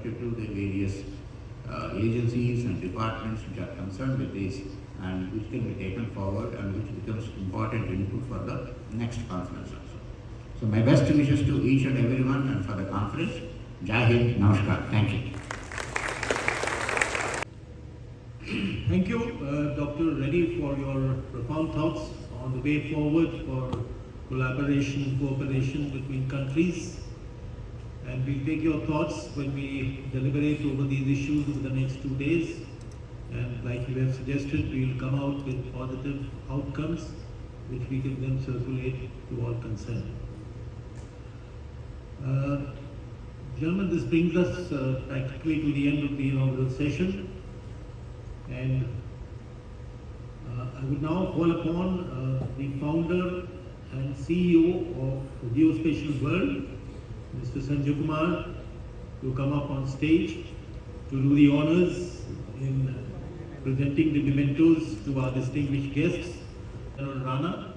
submitted to the various agencies and departments which are concerned with this, and which can be taken forward and which becomes important input for the next conference also. So my best wishes to each and everyone and for the conference. Jai Hind, Namaskar. Thank you. Thank you, Dr. Reddy, for your profound thoughts on the way forward for collaboration and cooperation between countries. And we'll take your thoughts when we deliberate over these issues over the next 2 days. And like you have suggested, we'll come out with positive outcomes which we can then circulate to all concerned. Gentlemen, this brings us practically to the end of the inaugural session. And I would now call upon the founder and CEO of Geospatial World, Mr. Sanjay Kumar, to come up on stage to do the honors in presenting the mementos to our distinguished guests, General Rana.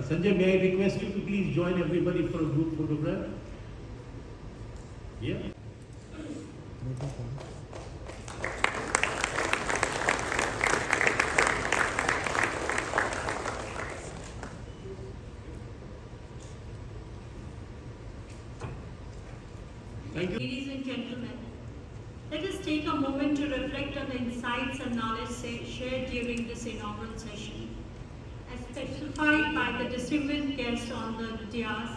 Sanjay, may I request you to please join everybody for a group photograph? Yeah. Thank you. Ladies and gentlemen, let us take a moment to reflect on the insights and knowledge shared during this inaugural session. As specified by the distinguished guests on the dais,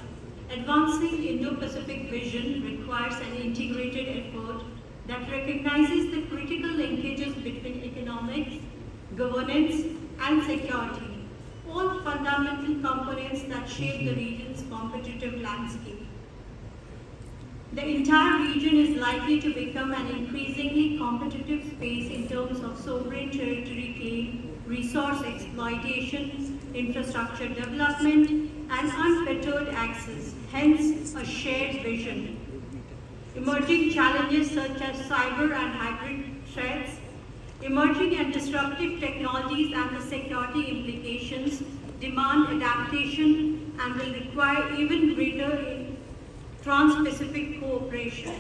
advancing Indo-Pacific vision requires an integrated effort that recognizes the critical linkages between economics, governance, and security, all fundamental components that shape the region's competitive landscape. The entire region is likely to become an increasingly competitive space in terms of sovereign territory claim, resource exploitation, infrastructure development, and unfettered access, hence a shared vision. Emerging challenges such as cyber and hybrid threats, emerging and disruptive technologies and the security implications demand adaptation and will require even greater trans-Pacific cooperation.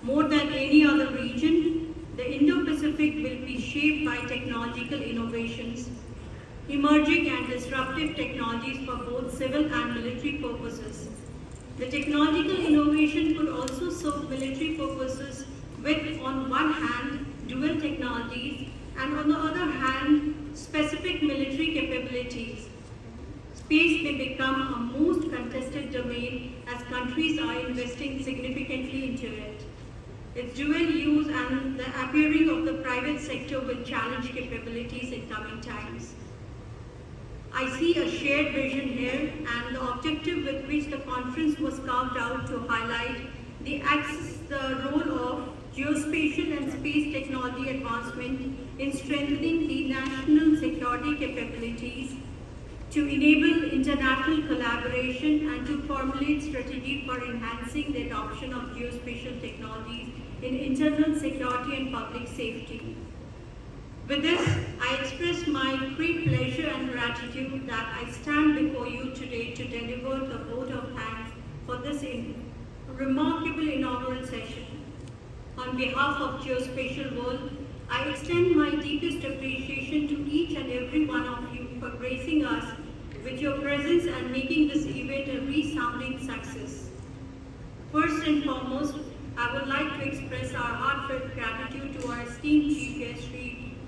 More than any other region, the Indo-Pacific will be shaped by technological innovations, emerging and disruptive technologies for both civil and military purposes. The technological innovation could also serve military purposes with, on one hand, dual technologies, and on the other hand, specific military capabilities. Space may become a most contested domain as countries are investing significantly into it. Its dual use and the appearing of the private sector will challenge capabilities in coming times. I see a shared vision here, and the objective with which the conference was carved out to highlight the role of geospatial and space technology advancement in strengthening the national security capabilities, to enable international collaboration, and to formulate strategy for enhancing the adoption of geospatial technologies in internal security and public safety. With this, I express my great pleasure and gratitude that I stand before you today to deliver the vote of thanks for this remarkable inaugural session. On behalf of Geospatial World, I extend my deepest appreciation to each and every one of you for gracing us with your presence and making this event a resounding success. First and foremost, I would like to express our heartfelt gratitude to our esteemed Chief Guest,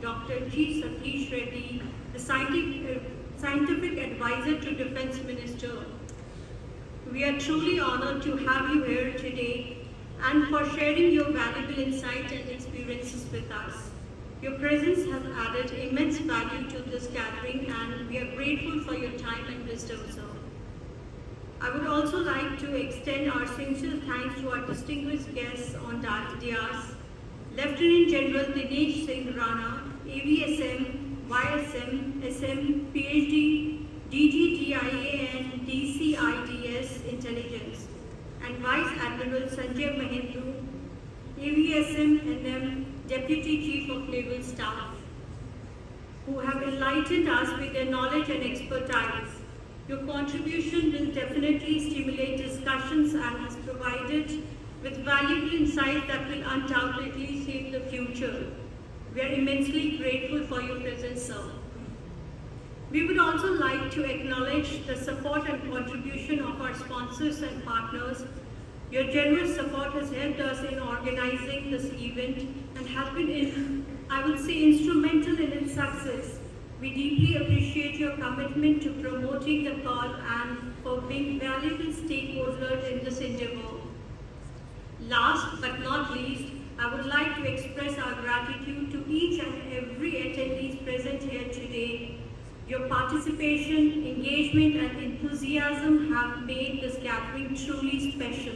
Dr. G. Satish Reddy, the scientific advisor to Defense Minister. We are truly honored to have you here today and for sharing your valuable insight and experiences with us. Your presence has added immense value to this gathering, and we are grateful for your time and wisdom, sir. I would also like to extend our sincere thanks to our distinguished guests on dais, Lieutenant General Dinesh Singh Rana, AVSM, YSM, SM, PhD, DGDIA and DCIDS Intelligence, and Vice Admiral Sanjay Mahindru, AVSM NM, Deputy Chief of Naval Staff, who have enlightened us with their knowledge and expertise. Your contribution will definitely stimulate discussions and has provided with valuable insight that will undoubtedly shape the future. We are immensely grateful for your presence, sir. We would also like to acknowledge the support and contribution of our sponsors and partners. Your generous support has helped us in organizing this event and has been, I would say, instrumental in its success. We deeply appreciate your commitment to promoting the cause and for being valuable stakeholders in this endeavor. Last but not least, I would like to express our gratitude to each and every attendee present here today. Your participation, engagement, and enthusiasm have made this gathering truly special.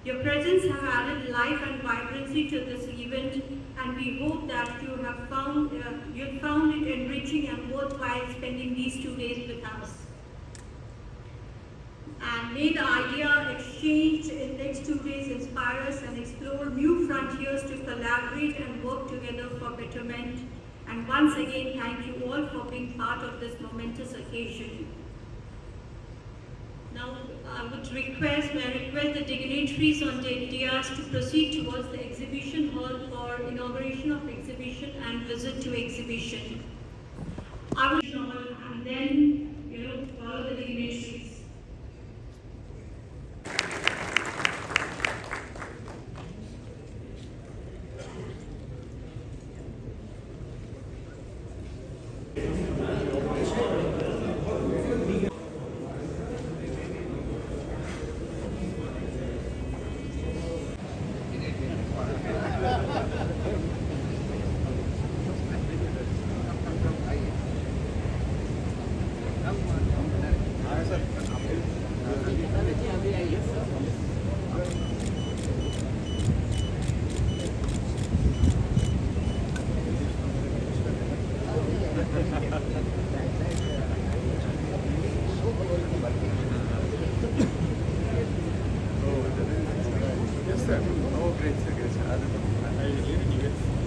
Your presence has added life and vibrancy to this event, and we hope that you have found it enriching and worthwhile spending these 2 days with us. And may the idea exchanged in the next 2 days inspire us and explore new frontiers to collaborate and work together for betterment. And once again, thank you all for being part of this momentous occasion. Now, I would request the dignitaries on the dais to proceed towards the exhibition hall for inauguration of exhibition and visit to exhibition. I will and then, follow the dignitaries.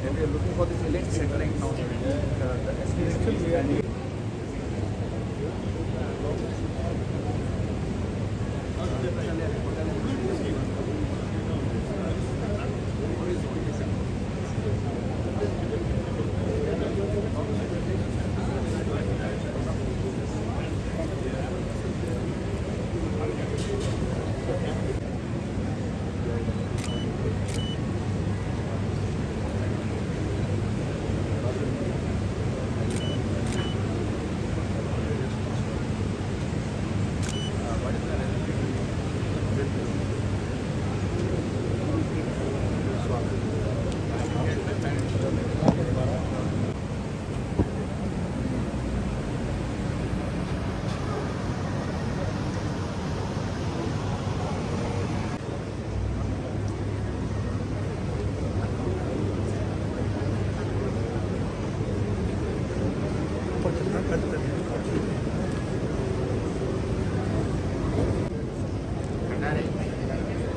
And we are looking for this elite settling now.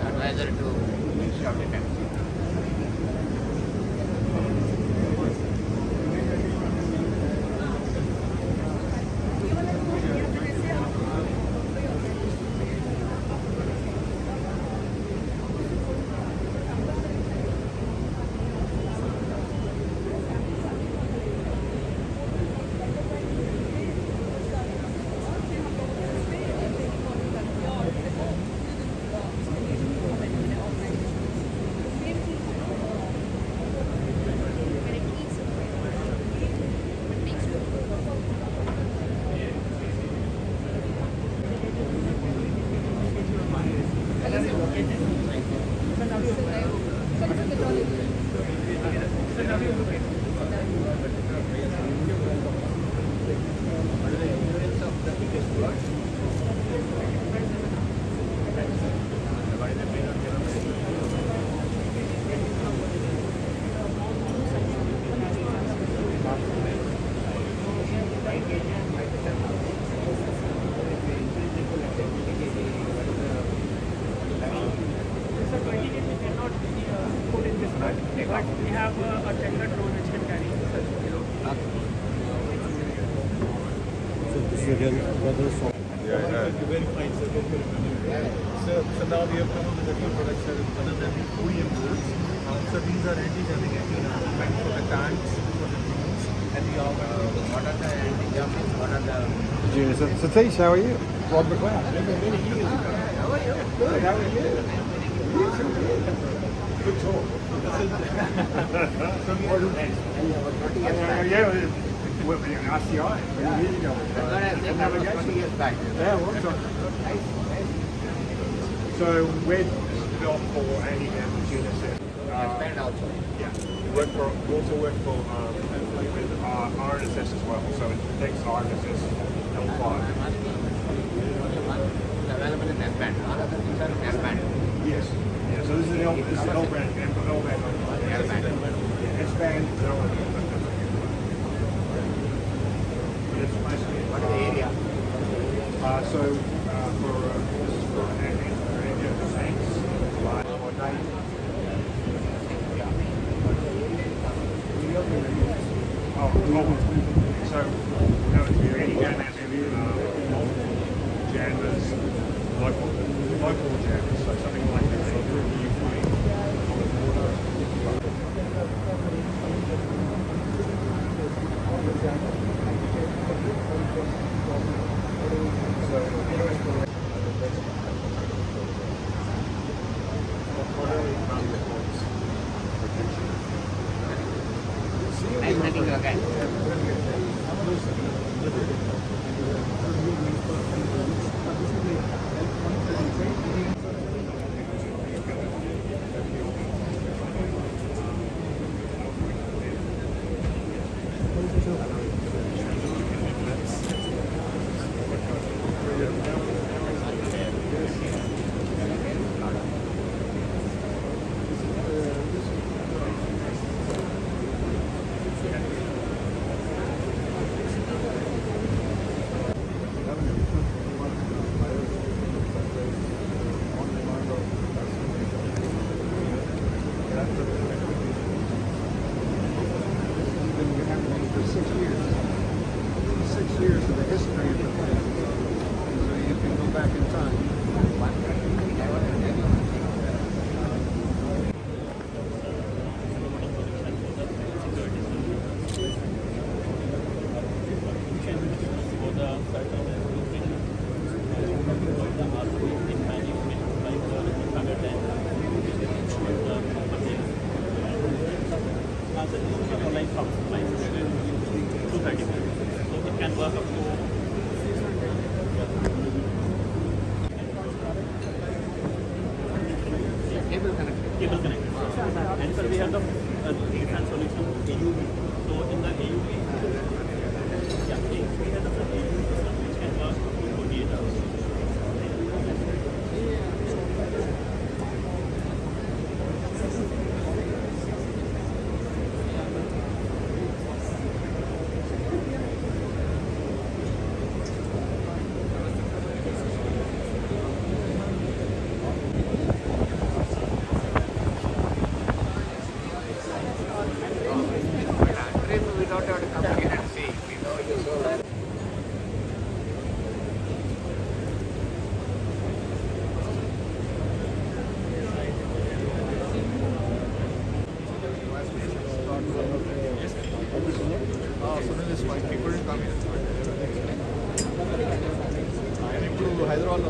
Advisor to Ministry of Defense. are you looking? What are the influence of the biggest word? What is the main So 20 kg we cannot put in this bag, but we have a 10 drone which can carry such So now we have come up with a new product other than the OEM boards. So these are anti-jamming meant for the tanks, for the drones, and the armor. What are the anti-jumping? What are the... Satish, how are you? Rod McLeod. How are you? Good, how are you? Good talk. Yeah, well, in RCI, 20 years ago. That was 20 years back. Yeah, a long time. So we're built for anti-damage GNSS. Expand also. Yeah. We also work for with RNSS as well, so it protects RNSS L5. I'm asking only one is available in S-band. All other things are in S-band. Yes. Yeah, so this is an L-band. L-band. L-band. Yeah, S-band, L-band. It's basically What is the area? So this is for tanks, or night. So any jammers, jammers, local jammers, so something like that. So through the Ukraine, on the border. Nice meeting you again. For 6 years. 6 years of the history of the place. So you can go back in time. Cable connected. And sir, we have the different solution AUV. So in the AUV, we have the AUV system which can work up to 48 hours. We don't have to come here and see. We know you so well. Sunil is fine. People will come here. And improve Hyderabad.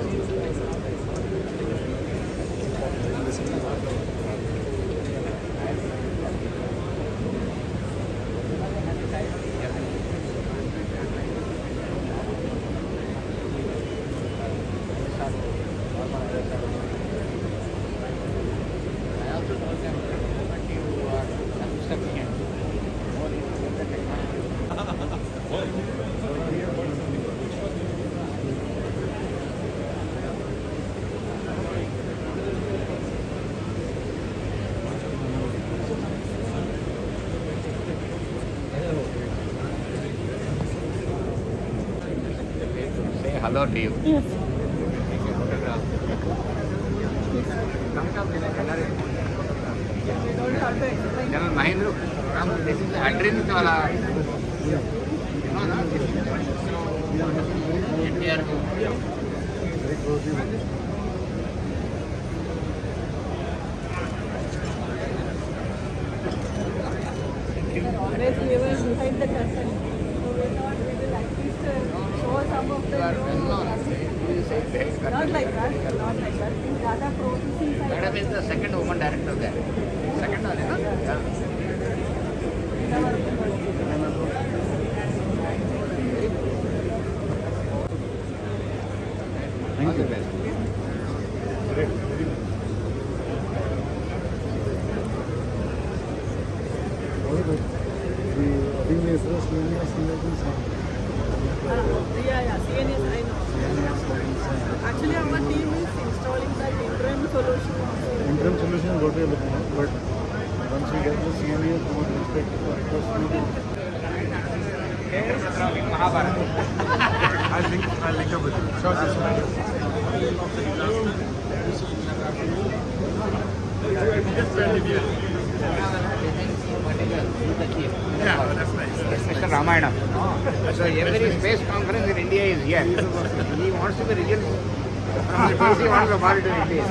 I also know that the moment you are self-sufficient, Hello to you. Yes. General Mahendra, this is Adrin wala. Honestly, we were behind the curtain. So we thought we will at least show some of the not like that, not like that. In data processing side. Madam is the second woman director there. Second only, no? Yeah. Thank you. Yeah, CNS, I know. Actually, our team is installing that interim solution. Interim solution is what we are looking at, but once we get the CMES, we would expect I'll link up with you. Sure. Yeah, that's nice. Mr. Ramayana. So every space conference in India is here. He wants to be regional. From the DC, he wants to go to India.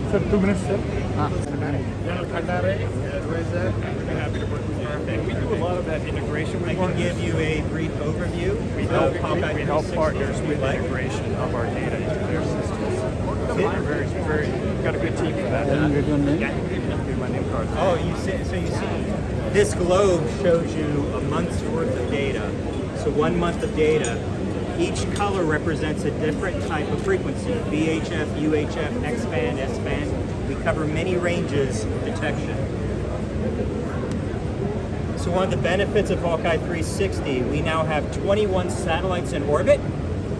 Sir, 2 minutes, sir. General Kandare, advisor. Happy to work with you. Perfect. We do a lot of that integration with I can give you a brief overview. We help partners with integration of our data into their systems. We're very, got a good team for that. Can you get your name? Yeah, give my name card. Oh, you see, this globe shows you a month's worth of data. So 1 month of data. Each color represents a different type of frequency. VHF, UHF, X-band, S-band. We cover many ranges of detection. So one of the benefits of Hawkeye 360, we now have 21 satellites in orbit.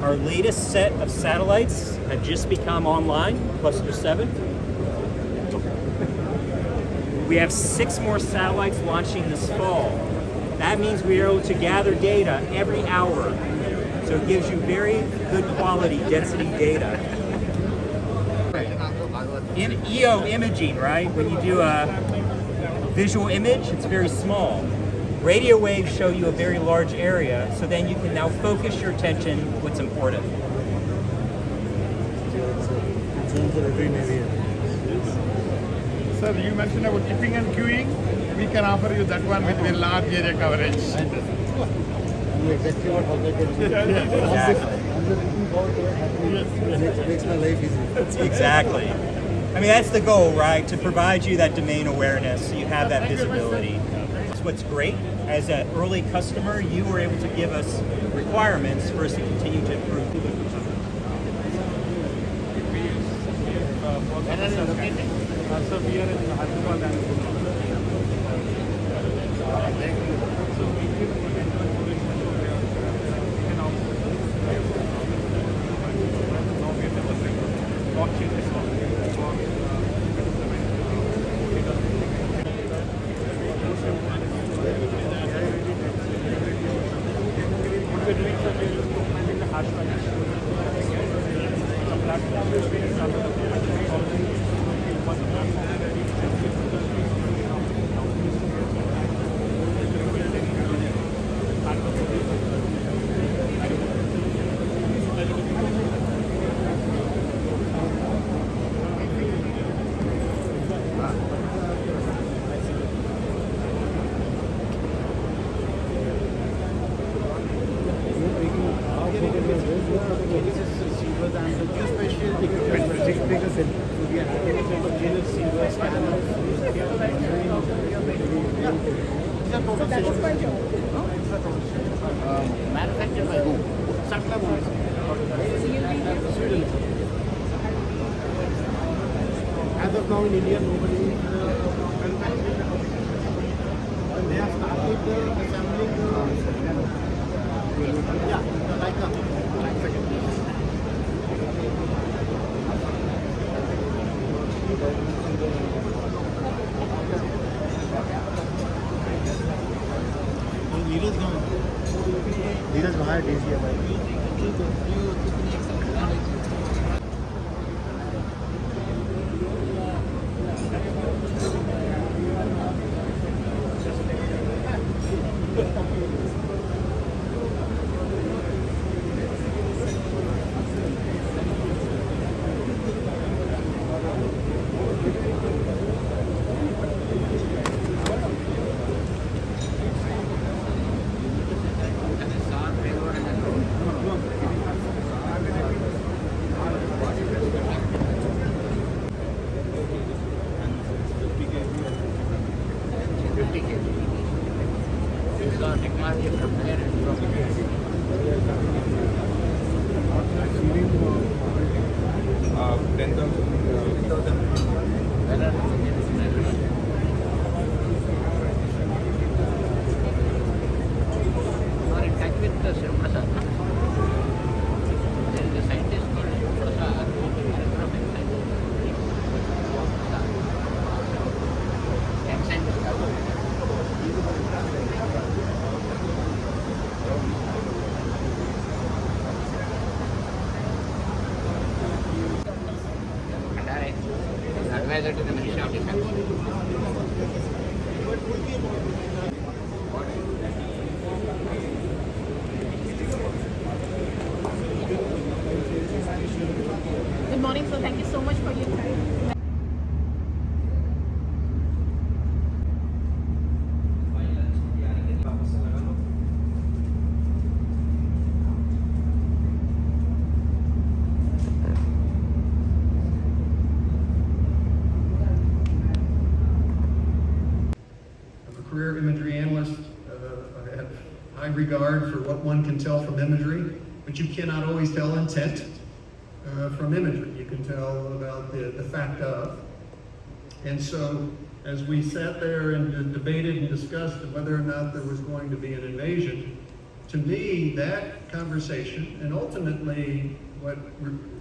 Our latest set of satellites have just become online, cluster 7. We have 6 more satellites launching this fall. That means we are able to gather data every hour. So it gives you very good quality density data. In EO imaging, right, when you do a visual image, it's very small. Radio waves show you a very large area, so then you can now focus your attention what's important. Sir, you mentioned about tipping and queuing. We can offer you that one with a large area coverage. Exactly what makes my life easy. Exactly. I mean, that's the goal, right? To provide you that domain awareness so you have that visibility. That's what's great. As an early customer, you were able to give us requirements for us to continue to improve. So we are in Hyderabad and that is my job. Manufactured by whom? Sakla who is it? Sweden. As of now in India, nobody is manufacturing the computer. They have started assembling yeah, like a second. धीरज बाहर डीजिए भाई technology from there and from here. Are in touch with the Shiv Prasad. There is a scientist called Shiv Prasad, director of Enzyme. Advisor to the Ministry of Defense. Good morning, sir. Thank you so much for your time. Career imagery analyst. I have high regard for what one can tell from imagery, but you cannot always tell intent from imagery. You can tell about the fact of. And so as we sat there and debated and discussed whether or not there was going to be an invasion, to me that conversation and ultimately what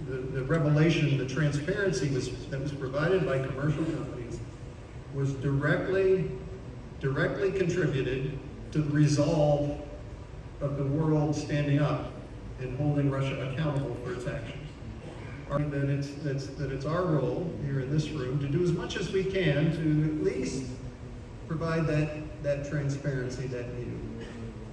the revelation, the transparency that was provided by commercial companies was directly contributed to the resolve of the world standing up and holding Russia accountable for its actions. That it's our role here in this room to do as much as we can to at least provide that transparency, that view.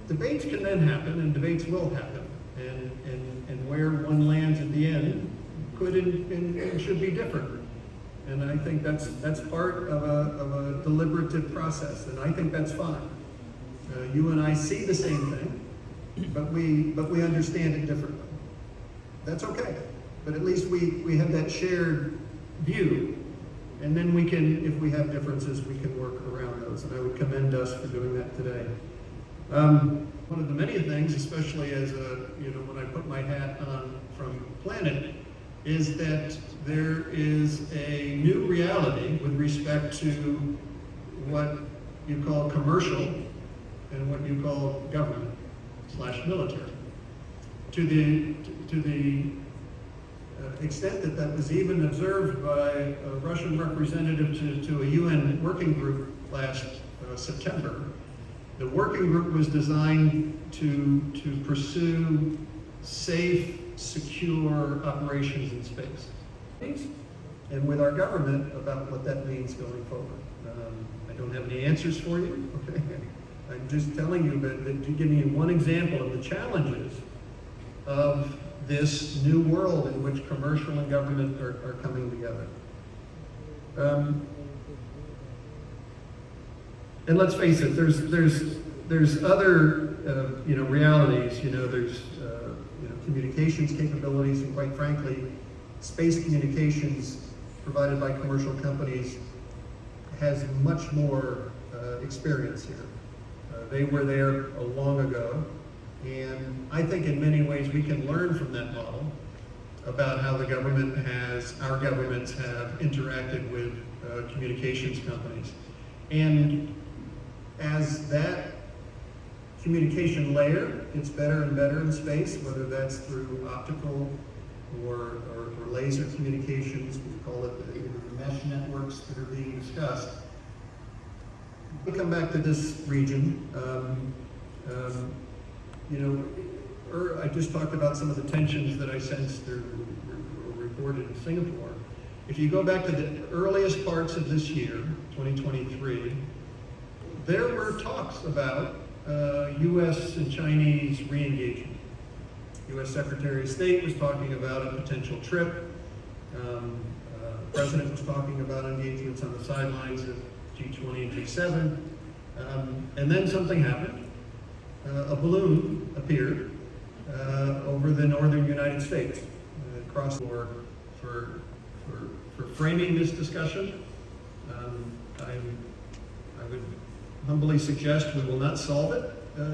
Debates can then happen, and debates will happen, and where one lands at the end could and should be different. And I think that's part of a deliberative process, and I think that's fine. You and I see the same thing, but we understand it differently. That's okay, but at least we have that shared view, and then we can, if we have differences, we can work around those, and I would commend us for doing that today. One of the many things, especially as when I put my hat on from Planet, is that there is a new reality with respect to what you call commercial and what you call government/military. To the extent that was even observed by a Russian representative to a UN working group last September. The working group was designed to pursue safe, secure operations in space. And with our government about what that means going forward. I don't have any answers for you, okay? I'm just telling you that to give you one example of the challenges of this new world in which commercial and government are coming together. And let's face it, there's other realities. There's communications capabilities, and quite frankly, space communications provided by commercial companies has much more experience here. They were there long ago, and I think in many ways we can learn from that model about how our governments have interacted with communications companies. And as that communication layer gets better and better in space, whether that's through optical or laser communications, we call it the mesh networks that are being discussed. We come back to this region. I just talked about some of the tensions that I sensed or reported in Singapore. If you go back to the earliest parts of this year, 2023, there were talks about U.S. and Chinese re-engagement. U.S. Secretary of State was talking about a potential trip. The President was talking about engagements on the sidelines of G20 and G7. And then something happened. A balloon appeared over the northern United States, across the board for framing this discussion. I would humbly suggest we will not solve it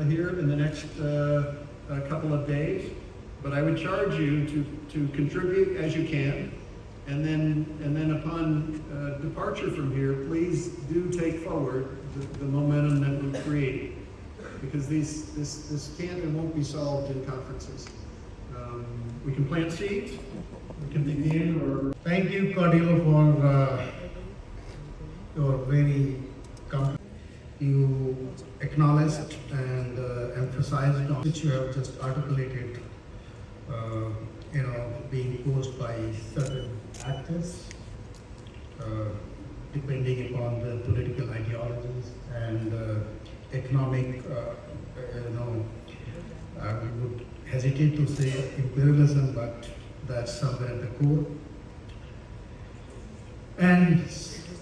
here in the next couple of days, but I would charge you to contribute as you can, and then upon departure from here, please do take forward the momentum that we've created, because this can't and won't be solved in conferences. We can plant seeds, we can begin, or Thank you, Cordilo, for your very you acknowledged and emphasized on which you have just articulated, being posed by certain actors, depending upon the political ideologies and economic, I would hesitate to say imperialism, but that's somewhere at the core. And,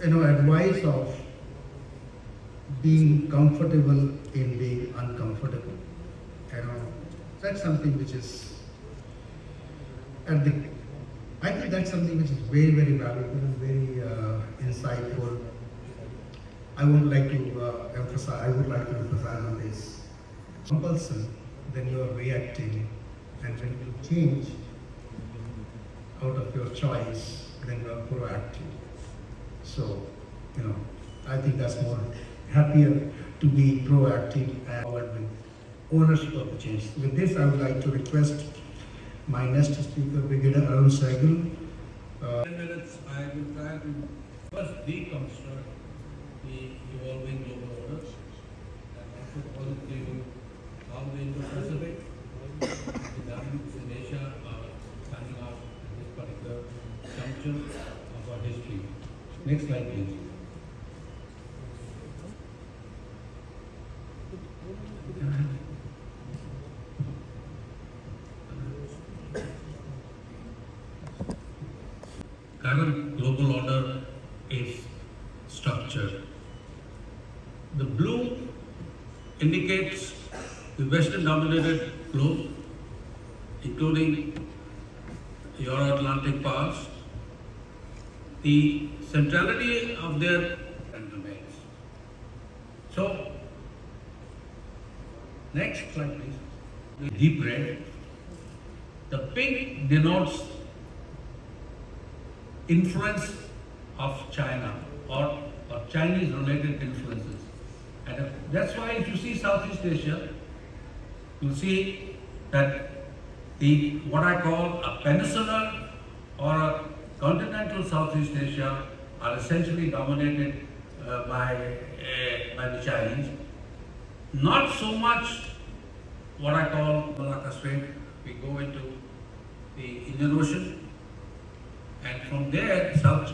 advice of being comfortable in being uncomfortable. That's something which is I think that's something which is very, very valuable and very insightful. I would like to emphasize on this. Compulsion, then you are reacting, and when you change out of your choice, then you are proactive. So, I think that's more happier to be proactive and forward with ownership of the change. With this, I would like to request my next speaker, Brigadier Arun Sehgal. 10 minutes, I will try to first deconstruct the evolving global orders and also point to how the Indo-Pacific, the dynamics in Asia are standing out at this particular juncture of our history. Next slide, please. Current global order is structured. The blue indicates the Western-dominated globe, including Euro-Atlantic powers. The centrality of their domains. So, next slide, please. Deep red. The pink denotes influence of China or Chinese related influences. And that's why if you see Southeast Asia, you'll see that what I call a peninsular or a continental Southeast Asia are essentially dominated by the Chinese. Not so much what I call Malacca Strait. We go into the Indian Ocean, and from there, South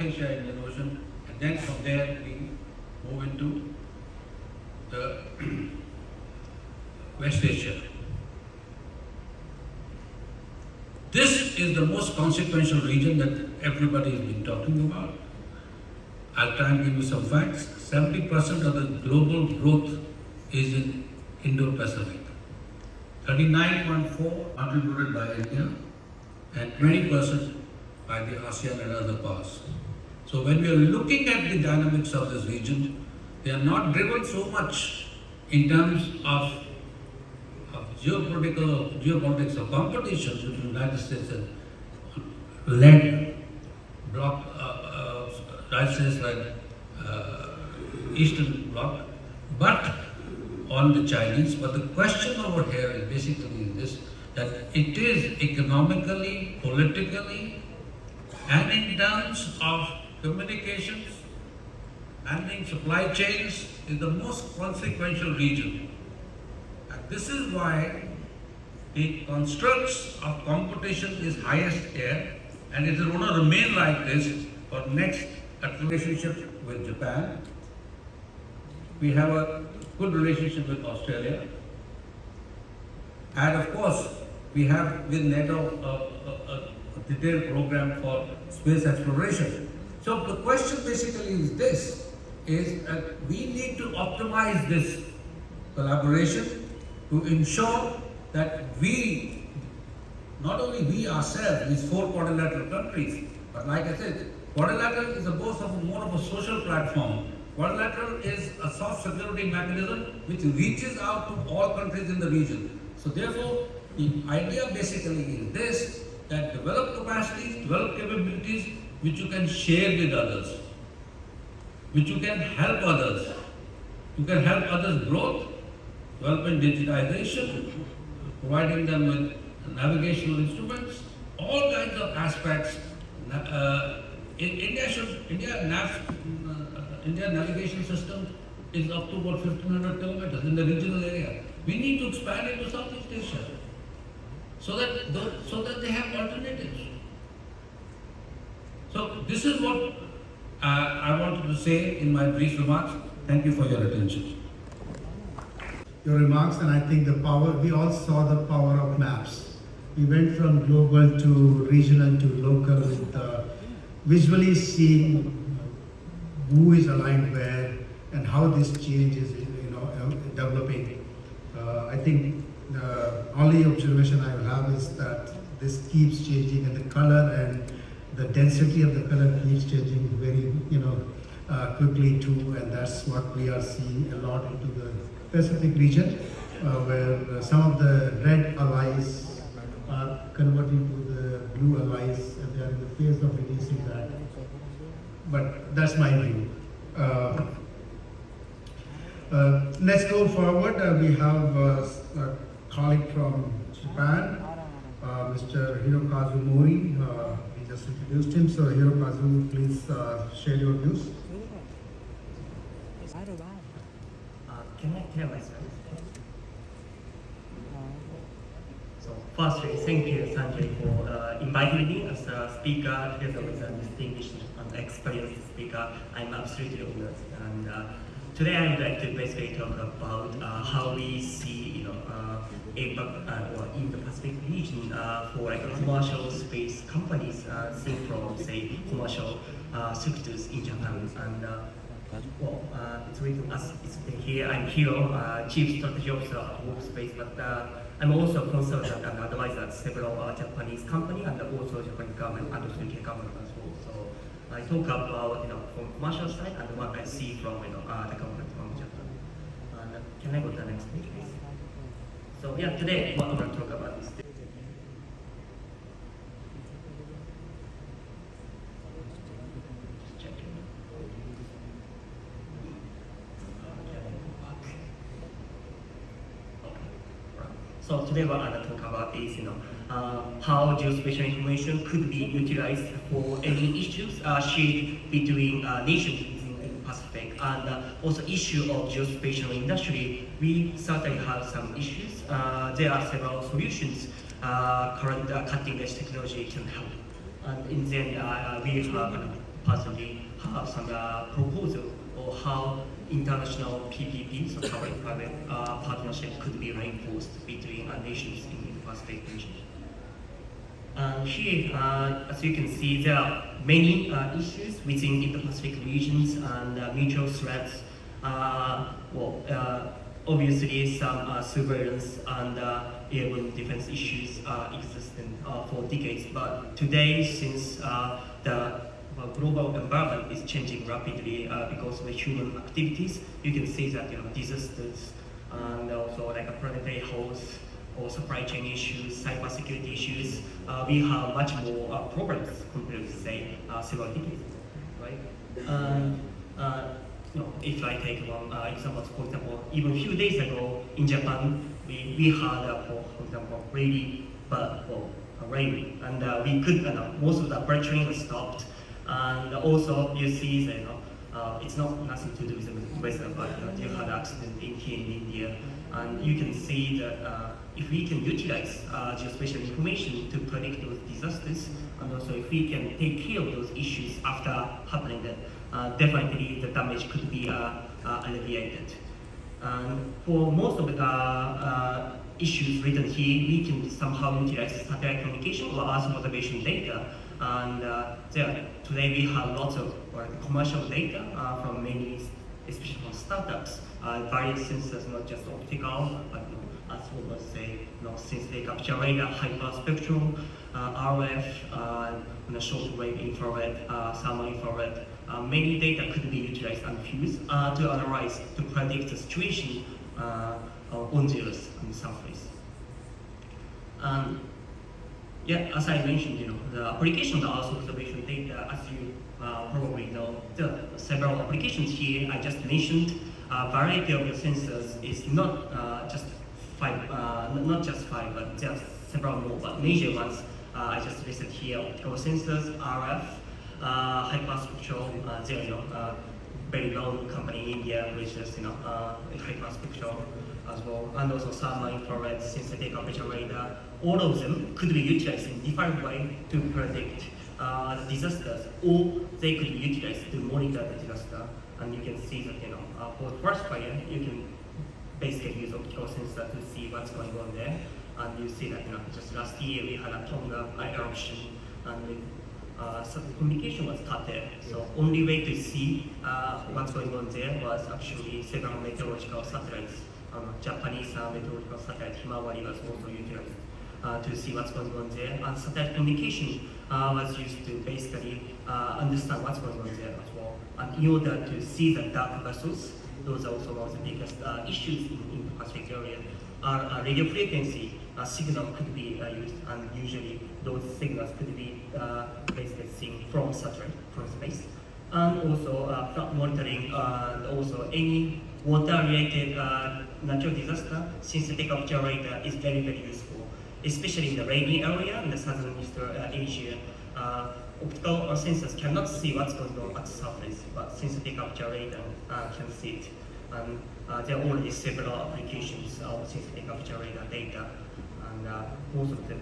Asia, Indian Ocean, and then from there we move into the West Asia. This is the most consequential region that everybody has been talking about. I'll try and give you some facts. 70% of the global growth is in Indo-Pacific. 39.4% contributed by India and 20% by the ASEAN and other powers. So when we are looking at the dynamics of this region, they are not driven so much in terms of geopolitics of competition between the United States and led bloc, United States led Eastern Bloc, but on the Chinese. But the question over here is basically this, that it is economically, politically, and in terms of communications, managing supply chains, is the most consequential region. And this is why the constructs of competition is highest here, and it is going to remain like this for next relationship with Japan. We have a good relationship with Australia. And of course, we have with NATO a detailed program for space exploration. So the question basically is this, is that we need to optimize this collaboration to ensure that we, not only we ourselves, these 4 quadrilateral countries, but like I said, quadrilateral is more of a social platform. Quadrilateral is a soft security mechanism which reaches out to all countries in the region. So therefore, the idea basically is this, that develop capacities, develop capabilities which you can share with others, which you can help others. You can help others' growth, developing digitization, providing them with navigational instruments, all kinds of aspects. India navigation system is up to about 1,500 kilometers in the regional area. We need to expand into Southeast Asia so that they have alternatives. So this is what I wanted to say in my brief remarks. Thank you for your attention. Your remarks, and I think the power, we all saw the power of maps. We went from global to regional to local with visually seeing who is aligned where and how this change is developing. I think the only observation I will have is that this keeps changing, and the color and the density of the color keeps changing very quickly too, and that's what we are seeing a lot into the Pacific region, where some of the red allies are converting to the blue allies, and they are in the phase of reducing that. But that's my view. Let's go forward. We have a colleague from Japan, Mr. Hirokazu Mori. We just introduced him. So Hirokazu, please share your views. Can I tell myself? So firstly, thank you, Sanjay, for inviting me as a speaker together with a distinguished and experienced speaker. I'm absolutely honored. And today I would like to basically talk about how we see, APAC or in the Pacific region for like commercial space companies seen from, say, commercial sectors in Japan. And it's written as it's here. I'm here, Chief Strategy Officer at Workspace, but I'm also a consultant and advisor at several Japanese companies and also Japanese government and also UK government as well. So I talk about from commercial side and what I see from the government from Japan. And can I go to the next page, please? So yeah, today what I'm going to talk about is. So today what I'm going to talk about is, how geospatial information could be utilized for any issues shared between nations in the Pacific, and also issue of geospatial industry. We certainly have some issues. There are several solutions. Current cutting-edge technology can help. And in the end, we have personally have some proposal or how international PPP, so public-private partnership, could be reinforced between nations in the Pacific region. Here, as you can see, there are many issues within the Pacific regions and mutual threats. Obviously, some surveillance and airborne defense issues existing for decades. But today, since the global environment is changing rapidly because of human activities, you can see that disasters and also like a planetary health or supply chain issues, cybersecurity issues. We have much more problems compared to say several decades ago, right? If I take one example, for example, even a few days ago in Japan, we had, for example, rain, and we could, most of the bird train was stopped, and also you see that, it's not nothing to do with the weather, but you had accident here in India, and you can see that if we can utilize geospatial information to predict those disasters, and also if we can take care of those issues after happening, then definitely the damage could be alleviated. And for most of the issues written here, we can somehow utilize satellite communication or Earth observation data. And today we have lots of commercial data from many, especially from startups, various sensors, not just optical, but as we would say, synthetic capture radar, hyperspectral, RF, shortwave infrared, thermal infrared. Many data could be utilized and fused to analyze, to predict the situation on the Earth and the surface. As I mentioned, the application of the Earth observation data, as you probably know, there are several applications here. I just mentioned a variety of the sensors is not just five, but there are several more, but major ones I just listed here: optical sensors, RF, hyperspectral. There, very well-known company in India, which is hyperspectral as well, and also thermal infrared, synthetic aperture radar. All of them could be utilized in different way to predict disasters, or they could be utilized to monitor the disaster. And you can see that for the first fire, you can basically use optical sensor to see what's going on there. And you see that just last year we had a Tonga eruption, and so the communication was cut there. So only way to see what's going on there was actually several meteorological satellites. Japanese meteorological satellite Himawari was also utilized to see what's going on there. And satellite communication was used to basically understand what's going on there as well. And in order to see the dark vessels, those are also one of the biggest issues in the Pacific area. Radio frequency signal could be used, and usually those signals could be basically seen from satellite, from space. And also flood monitoring, also any water-related natural disaster, synthetic aperture radar is very, very useful, especially in the rainy area in the southern Eastern Asia. Optical sensors cannot see what's going on at the surface, but synthetic aperture radar can see it. And there are already several applications of synthetic aperture radar data, and most of the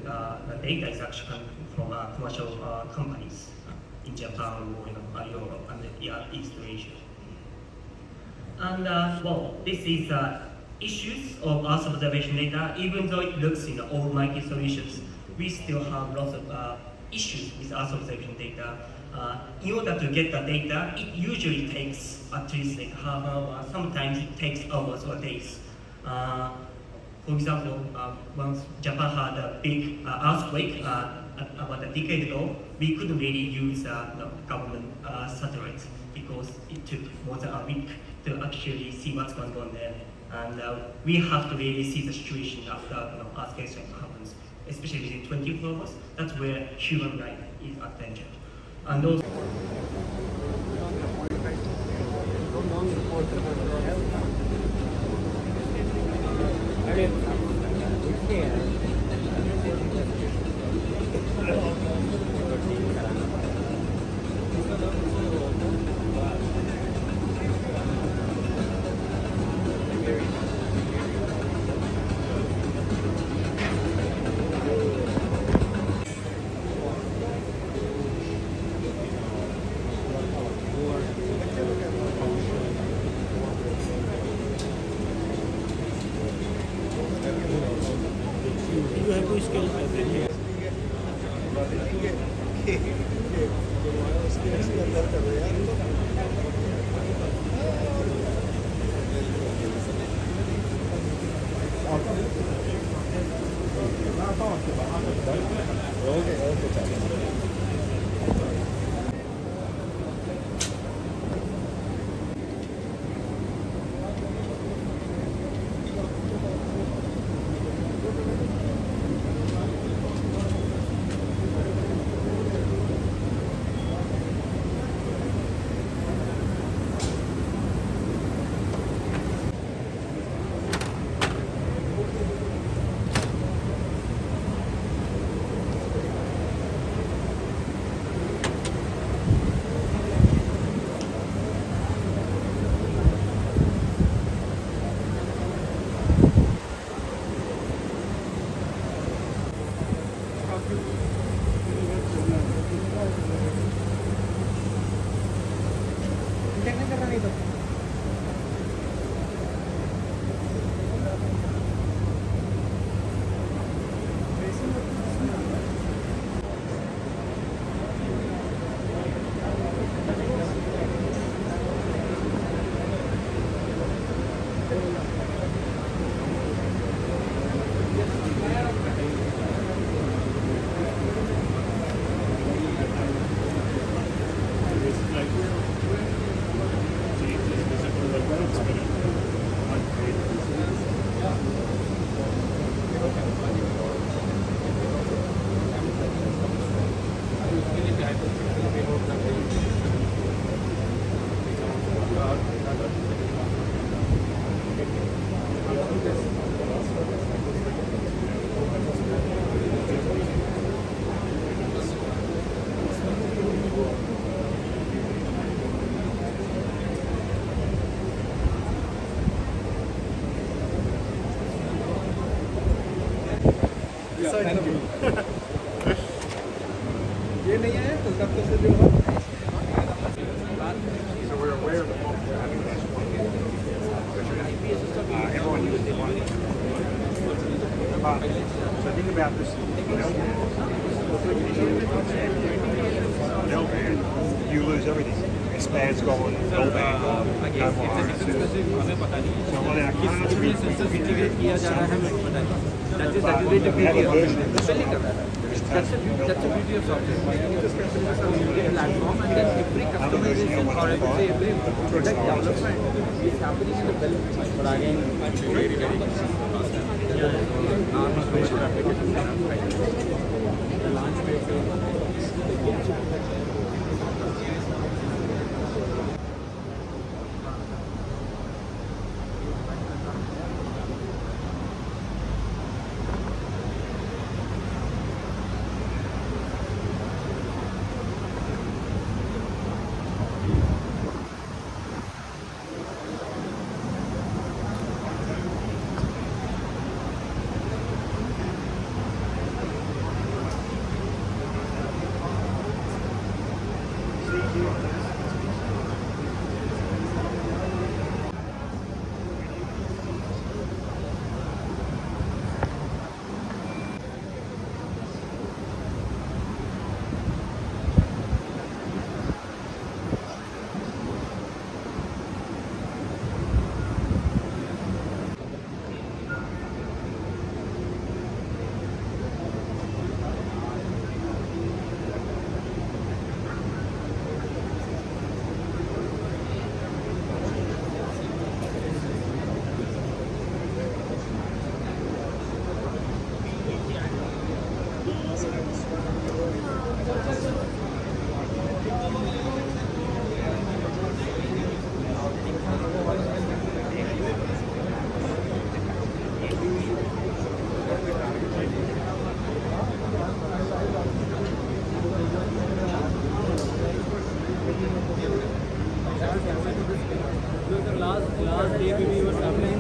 data is actually coming from commercial companies in Japan or Europe and East Asia. And this is issues of Earth observation data. Even though it looks almighty solutions, we still have lots of issues with Earth observation data. In order to get the data, it usually takes at least like half hour. Sometimes it takes hours or days. For example, once Japan had a big earthquake about a decade ago, we couldn't really use government satellites because it took more than a week to actually see what's going on there. And we have to really see the situation after earthquake happens, especially within 24 hours. That's where human life is at danger. And those ये नहीं है कोलकाता से जो So we're aware of the everyone uses one. So think about this. No band, you lose everything. Expands going, no band going, no more harnesses. So on our cars, we integrate That is the beauty of That's the beauty of software. You just customize a platform and then every customization or I would say every product development is happening in the development. But again, very, very normal commercial applications. The launch phase. Last day we were traveling.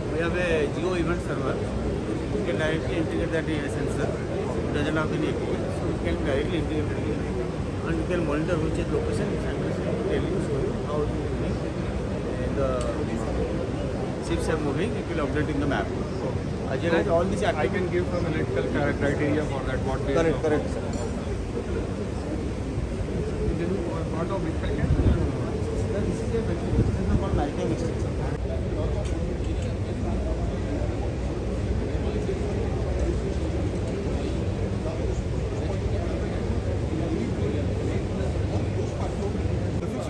We have a GEOINT server. We can directly integrate that sensor. It doesn't have any API, so we can directly integrate it. And you can monitor which is location and tell you, show you how it is moving. And the ships are moving, it will update in the map. As well as all these I can give some analytical criteria for that. What we correct, correct, sir. This is part of which packet? This is a this is called lightning extension.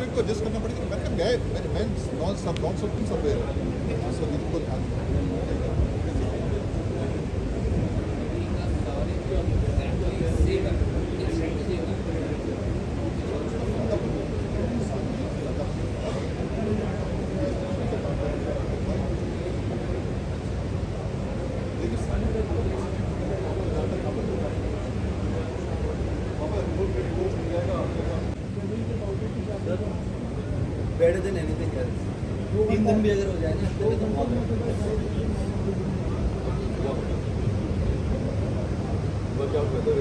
को adjust करना पड़ेगा मैंने गए मैं non something somewhere so इनको ध्यान Better than anything else. 3 दिन भी अगर हो जाए ना तो वर्कआउट में तो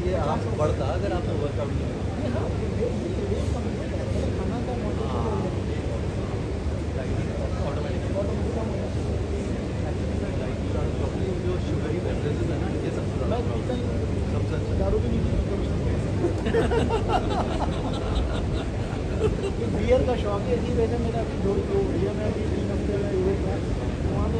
ये आप बढ़ता अगर आपने वर्कआउट किया ऑटोमेटिक बियर का शौक है इसी वजह से मेरा अभी दो एरिया में अभी 3 हफ्ते का इवेंट था वहाँ पे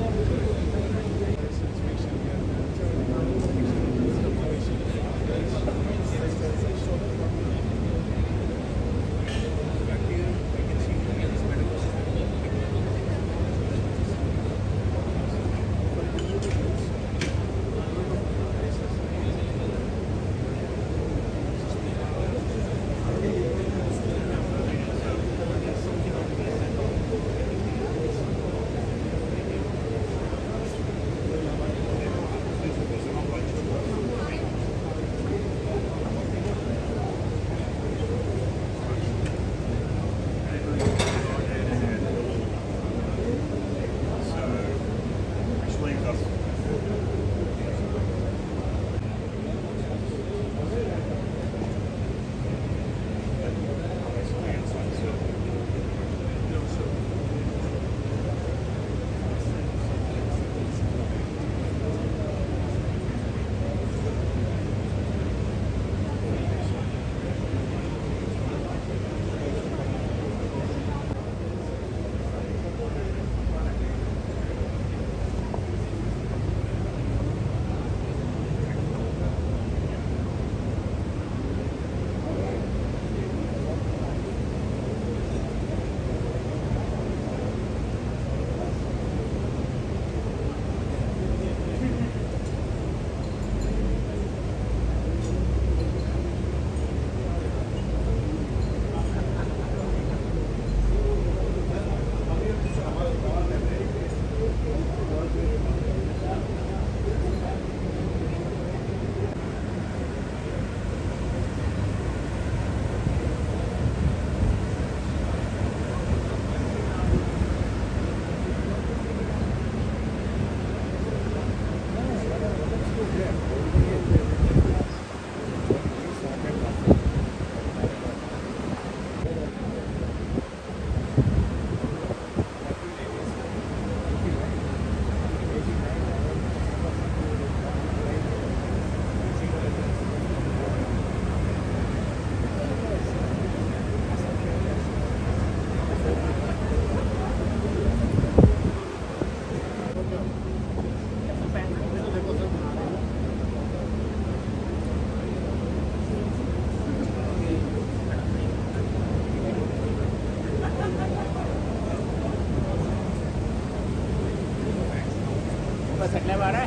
बस अगले बार है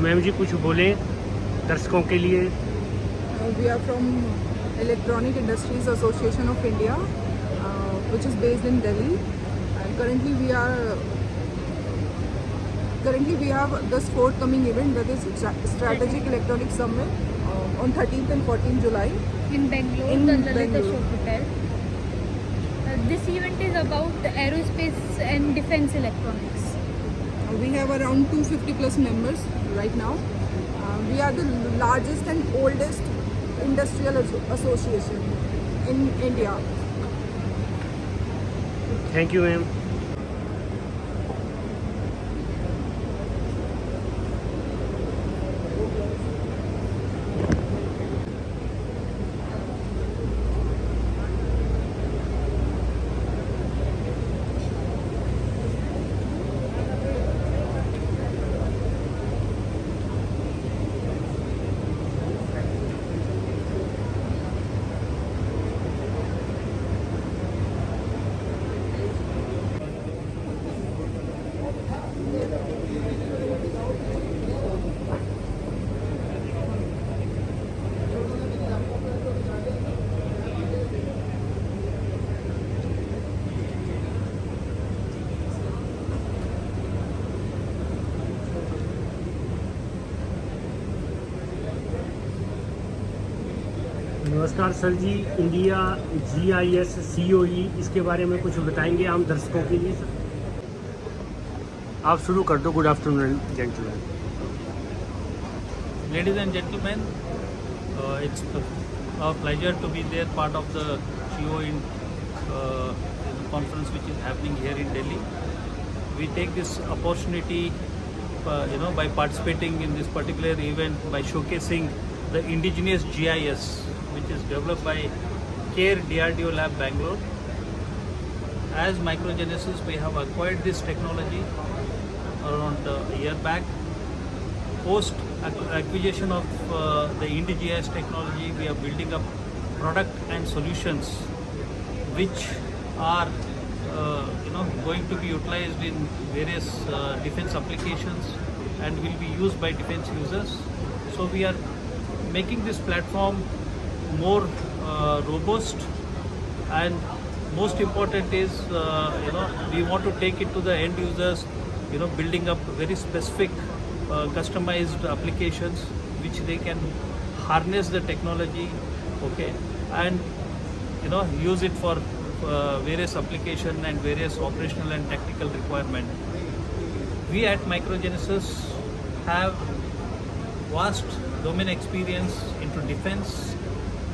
मैम जी कुछ बोले दर्शकों के लिए। We are from Electronic Industries Association of India, which is based in Delhi. And Currently we have this forthcoming event, that is Strategic Electronics Summit on 13th and 14th July in Bangalore, in the Lalita Bangalore. Show Hotel. This event is about aerospace and defense electronics. We have around 250 plus members right now. We are the largest and oldest industrial association in India. Thank you ma'am. नमस्कार sir जी. India GIS COE इसके बारे में कुछ बताएंगे आम दर्शकों के लिए सर? आप शुरू कर दो. Good afternoon gentleman. Ladies and gentlemen, it's a pleasure to be there, part of the GEOINT conference which is happening here in Delhi. We take this opportunity, by participating in this particular event by showcasing the indigenous GIS, which is developed by CARE DRDO Lab Bangalore. As Microgenesis, we have acquired this technology around a year back. Post acquisition of the IndiGIS technology, we are building up product and solutions which are going to be utilized in various defense applications and will be used by defense users. So we are making this platform more robust, and most important is we want to take it to the end users, building up very specific customized applications which they can harness the technology, okay, and use it for various application and various operational and tactical requirement. We at Microgenesis have vast domain experience into defense,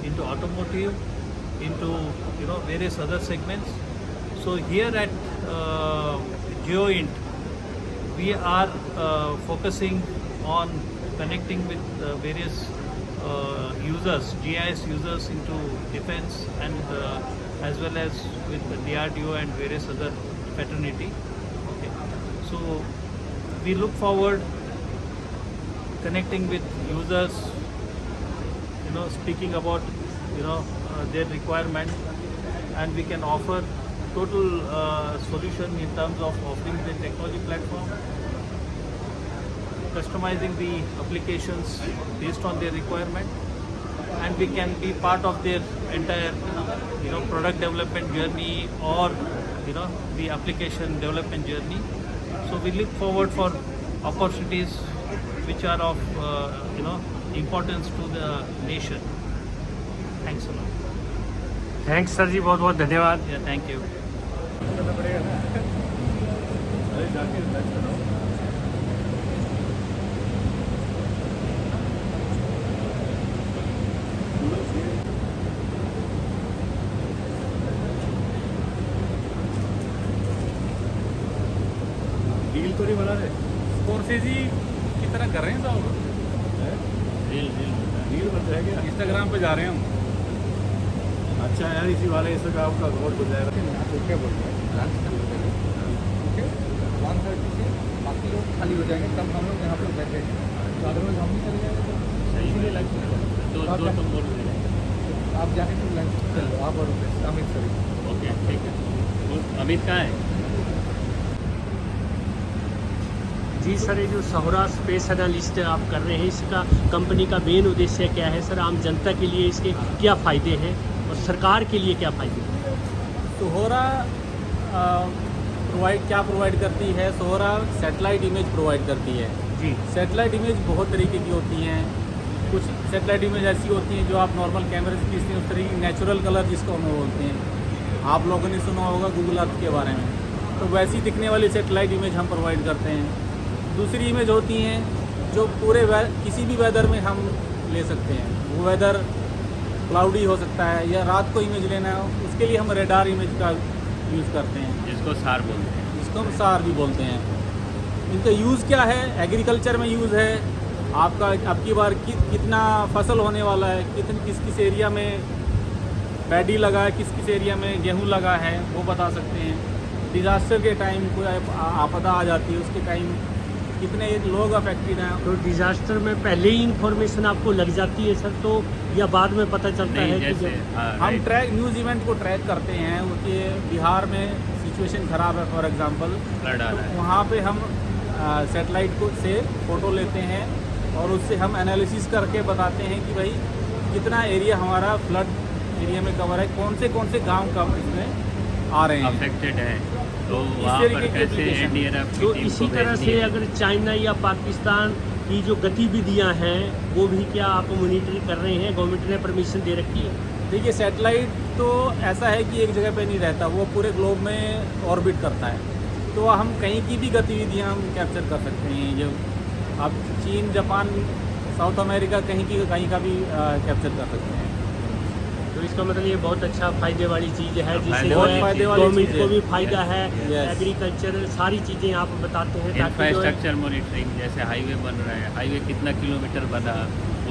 into automotive, into various other segments. So here at GeoInt, we are focusing on connecting with various users, GIS users into defense, and as well as with the DRDO and various other fraternity. Okay. So we look forward connecting with users, speaking about their requirement, and we can offer total solution in terms of offering the technology platform, customizing the applications based on their requirement, and we can be part of their entire product development journey or the application development journey. So we look forward for opportunities which are of importance to the nation. Thanks a lot. Thanks sir ji, बहुत बहुत धन्यवाद. Yeah, thank you. Deal तो नहीं बना रहे, Scorsese की तरह कर रहे हैं साहब. डील बन जाएगा. इंस्टाग्राम पे जा रहे हैं हम. अच्छा यार, इसी वाले इंस्टाग्राम का अकाउंट हो जाएगा. क्या बोलते हैं, 1:30 से बाकी लोग खाली हो जाएंगे, तब हम लोग यहाँ पे बैठे हैं. तो अदरवाइज हम नहीं चले जाएंगे. सही है, लंच दो तुम बोल रहे हैं. आप जाके फिर लंच चलो, आप और अमित सर. ओके, ठीक है. अमित कहाँ है? जी सर, ये जो सोहरा स्पेस एनालिस्ट आप कर रहे हैं, इसका कंपनी का मेन उद्देश्य क्या है सर? आम जनता के लिए इसके क्या फ़ायदे हैं और सरकार के लिए क्या फ़ायदे हैं? सोहरा क्या प्रोवाइड करती है, सोहरा सैटेलाइट इमेज प्रोवाइड करती है जी। सैटेलाइट इमेज बहुत तरीके की होती हैं। कुछ सैटेलाइट इमेज ऐसी होती हैं जो आप नॉर्मल कैमरे से खींचते हैं, उस तरीके की नेचुरल कलर जिसको हम बोलते हैं। आप लोगों ने सुना होगा गूगल अर्थ के बारे में, तो वैसी दिखने वाली सैटेलाइट इमेज हम प्रोवाइड करते हैं। दूसरी इमेज होती हैं जो पूरे किसी भी वेदर में हम ले सकते हैं। वो वेदर क्लाउडी हो सकता है या रात को इमेज लेना है, उसके लिए हम रेडार इमेज का यूज़ करते हैं, जिसको सार बोलते हैं। जिसको हम सार भी बोलते हैं। इनका यूज़ क्या है? एग्रीकल्चर में यूज़ है। आपका अब की बार कितना फसल होने वाला है, किस किस एरिया में पैडी लगा है, किस किस एरिया में गेहूं लगा है, वो बता सकते हैं। डिज़ास्टर के टाइम कोई आपदा आ जाती है, उसके टाइम कितने लोग अफेक्टेड हैं। तो डिजास्टर में पहले ही इंफॉर्मेशन आपको लग जाती है सर, तो या बाद में पता चलता है कि हम न्यूज़ इवेंट को ट्रैक करते हैं। उनके बिहार में सिचुएशन ख़राब है फॉर एग्जांपल, तो वहाँ पे हम सैटेलाइट को से फ़ोटो लेते हैं और उससे हम एनालिसिस करके बताते हैं कि भाई कितना एरिया हमारा फ्लड एरिया में कवर है, कौन से गांव का इसमें आ रहे हैं, अफेक्टेड है, तो वहाँ पर कैसे एनडीआरएफ तो इसी तरह से अगर चाइना या पाकिस्तान की जो गतिविधियां हैं वो भी क्या आप मॉनिटरिंग कर रहे हैं? गवर्नमेंट ने परमिशन दे रखी है? देखिए सैटेलाइट तो ऐसा है कि एक जगह पे नहीं रहता, वो पूरे ग्लोब में ऑर्बिट करता है, तो हम कहीं की भी गतिविधियां हम कैप्चर कर सकते हैं। जो अब चीन, जापान, साउथ अमेरिका कहीं का भी कैप्चर कर सकते हैं। तो इसका मतलब ये बहुत अच्छा फायदे वाली चीज़ है, जिससे गवर्नमेंट को भी फायदा है। एग्रीकल्चर सारी चीज़ें आप बताते हैं। इंफ्रास्ट्रक्चर मॉनिटरिंग, जैसे हाईवे बन रहा है, हाईवे कितना किलोमीटर बना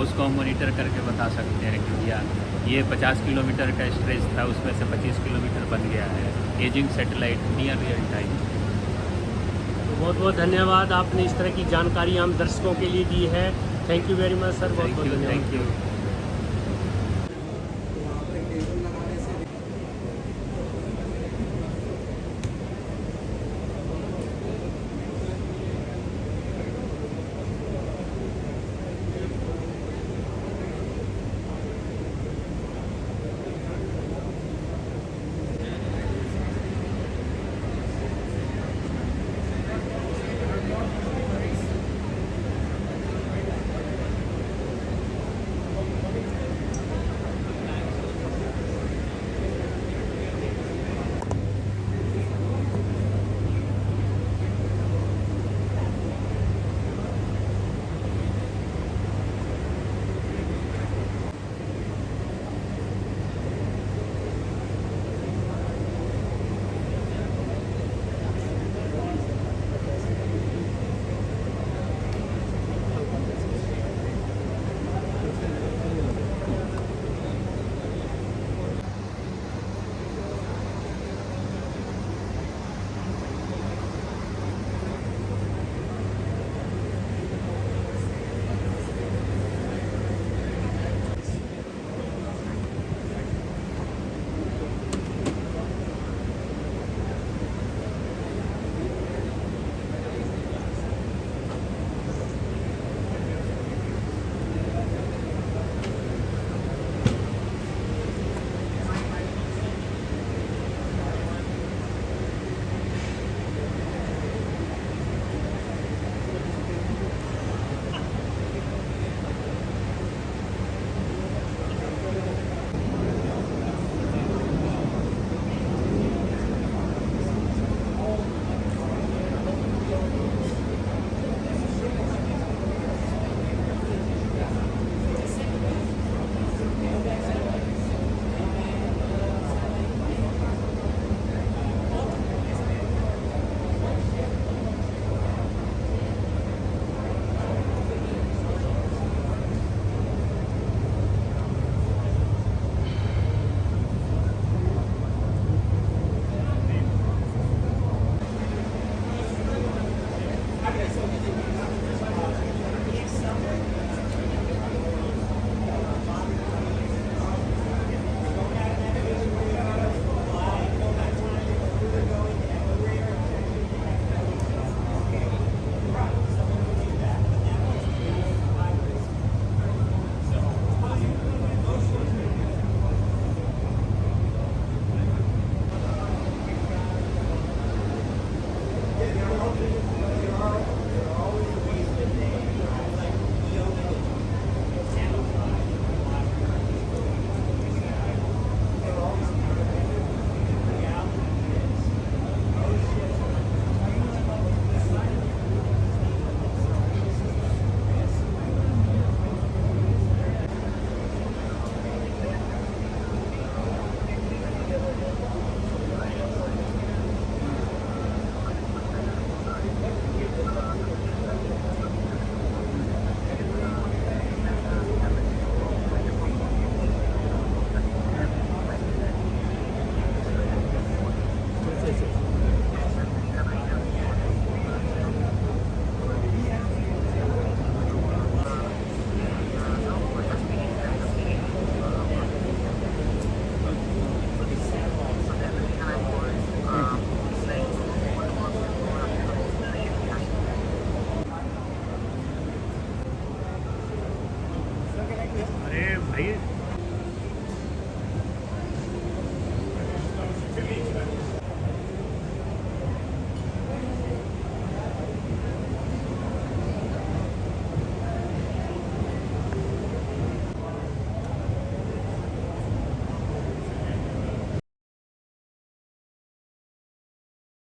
उसको हम मॉनिटर करके बता सकते हैं कि या ये 50 किलोमीटर का स्ट्रेच था, उसमें से 25 किलोमीटर बन गया है। Ageing satellite near real time. बहुत बहुत धन्यवाद, आपने इस तरह की जानकारी हम दर्शकों के लिए दी है। Thank you very much sir, बहुत बहुत धन्यवाद। Thank you.